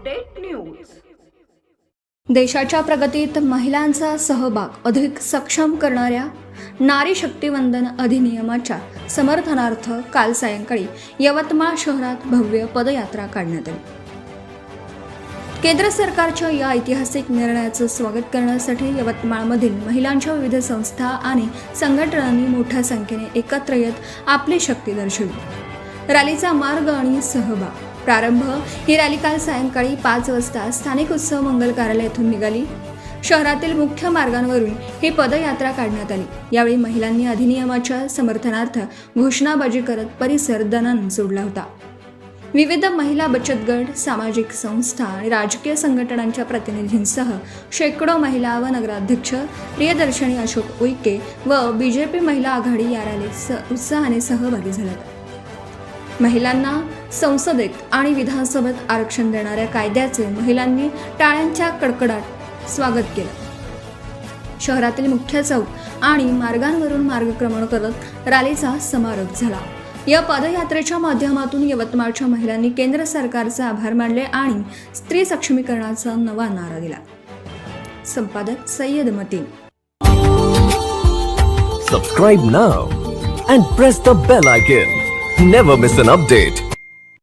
Update news. देशाच्या प्रगतीत महिलांचा सहभाग अधिक सक्षम करणाऱ्या नारी शक्ती वंदन अधिनियमाच्या समर्थनार्थ काल सायंकाळी यवतमाळ शहरात भव्य पदयात्रा काढण्यात आली। केंद्र सरकारच्या या ऐतिहासिक निर्णयाचं स्वागत करण्यासाठी यवतमाळमधील महिलांच्या विविध संस्था आणि संघटनांनी मोठ्या संख्येने एकत्र येत आपली शक्ती दर्शवली। रॅलीचा मार्ग आणि सहभाग प्रारंभ ही रॅली काल सायंकाळी 5 वाजता स्थानिक उत्सव मंगल कार्यालयातून निघाली। शहरातील मुख्य मार्गांवरून ही पदयात्रा काढण्यात आली। यावेळी महिलांनी अधिनियमाच्या समर्थनार्थ घोषणाबाजी करत परिसर दणाणून सोडला होता। विविध महिला बचत गट, सामाजिक संस्था आणि राजकीय संघटनांच्या प्रतिनिधींसह शेकडो महिला व नगराध्यक्ष प्रियदर्शनी अशोक उईके व बीजेपी महिला आघाडी या रॅलीत उत्साहाने सहभागी झाल्या। महिलांना संसदेत आणि विधानसभेत आरक्षण देणाऱ्या कायद्याचे महिलांनी टाळ्यांच्या कडकडाट स्वागत केलं। शहरातील मुख्य चौक आणि मार्गांवरून मार्गक्रमण करत रॅलीचा समारोप झाला। या पदयात्रेच्या माध्यमातून यवतमाळच्या महिलांनी केंद्र सरकारचे आभार मानले आणि स्त्री सक्षमीकरणाचा नवा नारा दिला। संपादक Syed Mateen. Subscribe now and press the bell icon. Never miss an update.